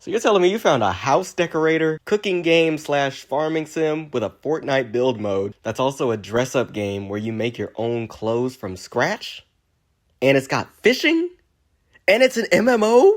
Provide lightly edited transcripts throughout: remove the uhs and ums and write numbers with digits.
So you're telling me you found a house decorator, cooking game slash farming sim with a Fortnite build mode that's also a dress-up game where you make your own clothes from scratch? And it's got fishing? And it's an MMO?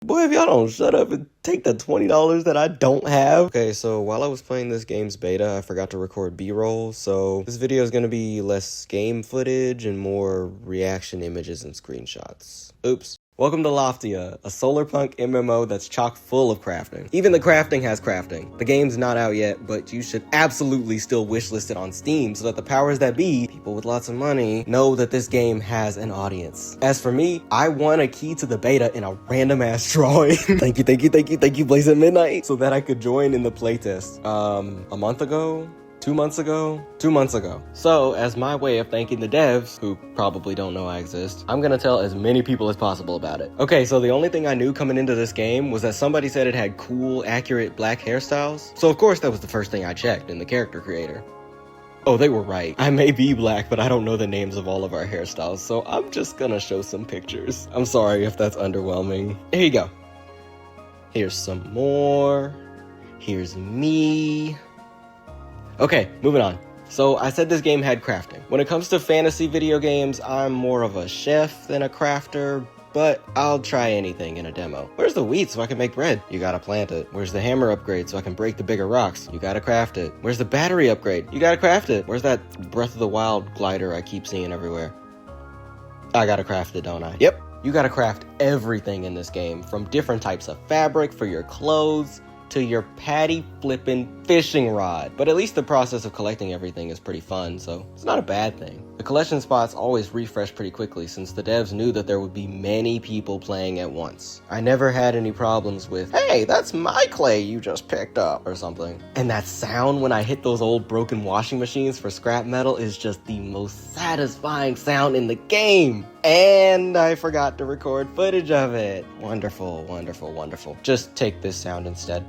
Boy, if y'all don't shut up and take the $20 that I don't have. Okay, so while I was playing this game's beta, I forgot to record B-roll, so this video is going to be less game footage and more reaction images and screenshots. Oops. Welcome to Loftia, a solarpunk MMO that's chock full of crafting. Even the crafting has crafting. The game's not out yet, but you should absolutely still wishlist it on Steam so that the powers that be, people with lots of money, know that this game has an audience. As for me, I won a key to the beta in a random ass drawing. Thank you, Blaze at Midnight, so that I could join in the playtest. A month ago? 2 months ago? 2 months ago. So, as my way of thanking the devs, who probably don't know I exist, I'm gonna tell as many people as possible about it. Okay, so the only thing I knew coming into this game was that somebody said it had cool, accurate black hairstyles. So of course that was the first thing I checked in the character creator. Oh, they were right. I may be black, but I don't know the names of all of our hairstyles, so I'm just gonna show some pictures. I'm sorry if that's underwhelming. Here you go. Here's some more. Here's me. Okay, moving on. So I said this game had crafting. When it comes to fantasy video games, I'm more of a chef than a crafter, but I'll try anything in a demo. Where's the wheat so I can make bread? You gotta plant it. Where's the hammer upgrade so I can break the bigger rocks? You gotta craft it. Where's the battery upgrade? You gotta craft it. Where's that Breath of the Wild glider I keep seeing everywhere? I gotta craft it, don't I? Yep. You gotta craft everything in this game, from different types of fabric for your clothes, to your patty flippin' fishing rod. But at least the process of collecting everything is pretty fun, so it's not a bad thing. The collection spots always refresh pretty quickly since the devs knew that there would be many people playing at once. I never had any problems with, hey, that's my clay you just picked up, or something. And that sound when I hit those old broken washing machines for scrap metal is just the most satisfying sound in the game. And I forgot to record footage of it. Wonderful, wonderful, wonderful. Just take this sound instead.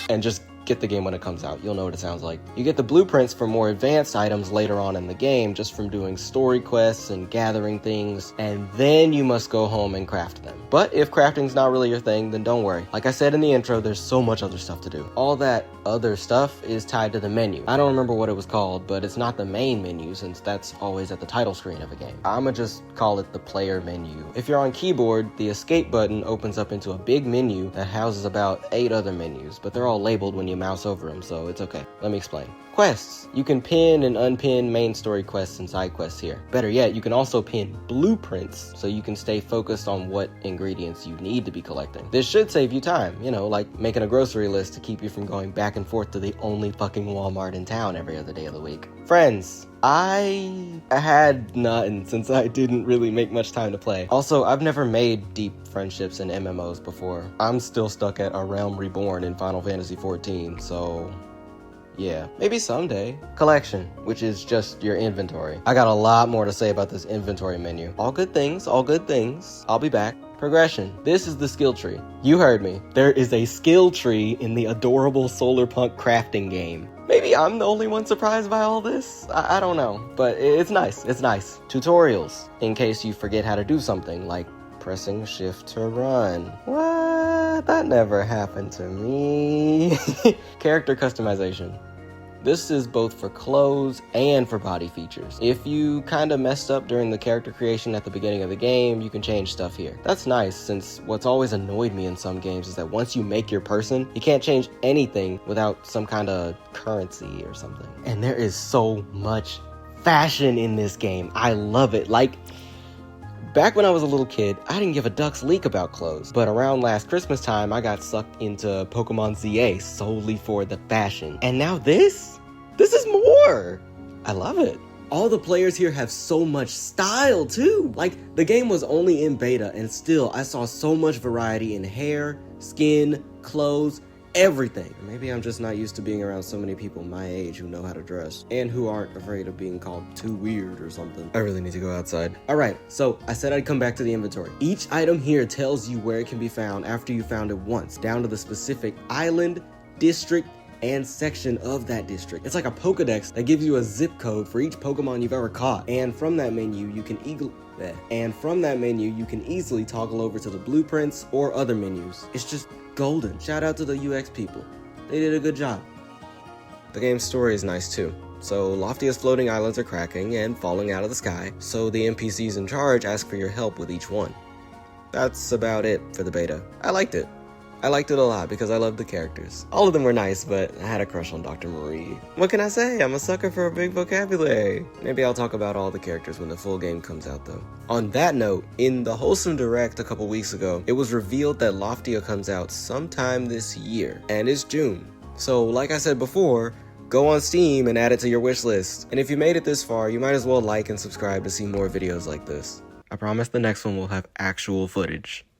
And just get the game when it comes out. You'll know what it sounds like. You get the blueprints for more advanced items later on in the game just from doing story quests and gathering things, and then you must go home and craft them. But if crafting's not really your thing, then don't worry. Like I said in the intro, there's so much other stuff to do. All that other stuff is tied to the menu. I don't remember what it was called, but it's not the main menu since that's always at the title screen of a game. I'ma just call it the player menu. If you're on keyboard, the escape button opens up into a big menu that houses about 8 other menus, but they're all labeled when you mouse over them, so it's okay. Let me explain. Quests. You can pin and unpin main story quests and side quests here. Better yet, you can also pin blueprints so you can stay focused on what ingredients you need to be collecting. This should save you time, you know, like making a grocery list to keep you from going back and forth to the only fucking Walmart in town every other day of the week. Friends. I had none since I didn't really make much time to play. Also, I've never made deep friendships in MMOs before. I'm still stuck at A Realm Reborn in Final Fantasy XIV, so yeah, maybe someday. Collection, which is just your inventory. I got a lot more to say about this inventory menu. All good things, all good things. I'll be back. Progression. This is the skill tree. You heard me. There is a skill tree in the adorable solarpunk crafting game. Maybe I'm the only one surprised by all this? I don't know, but it's nice. It's nice. Tutorials, in case you forget how to do something, like pressing shift to run. What? That never happened to me. Character customization. This is both for clothes and for body features. If you kinda messed up during the character creation at the beginning of the game, you can change stuff here. That's nice, since what's always annoyed me in some games is that once you make your person, you can't change anything without some kind of currency or something. And there is so much fashion in this game. I love it. Like, back when I was a little kid, I didn't give a duck's leak about clothes, but around last Christmas time, I got sucked into Pokemon ZA solely for the fashion. And now this is more! I love it. All the players here have so much style too! Like, the game was only in beta and still I saw so much variety in hair, skin, clothes, everything. Maybe I'm just not used to being around so many people my age who know how to dress and who aren't afraid of being called too weird or something. I really need to go outside. Alright, so I said I'd come back to the inventory. Each item here tells you where it can be found after you found it once, down to the specific island, district, and section of that district. It's like a Pokedex that gives you a zip code for each Pokemon you've ever caught. And from that menu, you can easily toggle over to the blueprints or other menus. It's just golden. Shout out to the UX people. They did a good job. The game's story is nice too. So Loftia's floating islands are cracking and falling out of the sky, so the NPCs in charge ask for your help with each one. That's about it for the beta. I liked it. I liked it a lot because I loved the characters. All of them were nice, but I had a crush on Dr. Marie. What can I say? I'm a sucker for a big vocabulary. Maybe I'll talk about all the characters when the full game comes out though. On that note, in the Wholesome Direct a couple weeks ago, it was revealed that Loftia comes out sometime this year, and it's June. So like I said before, go on Steam and add it to your wish list. And if you made it this far, you might as well like and subscribe to see more videos like this. I promise the next one will have actual footage.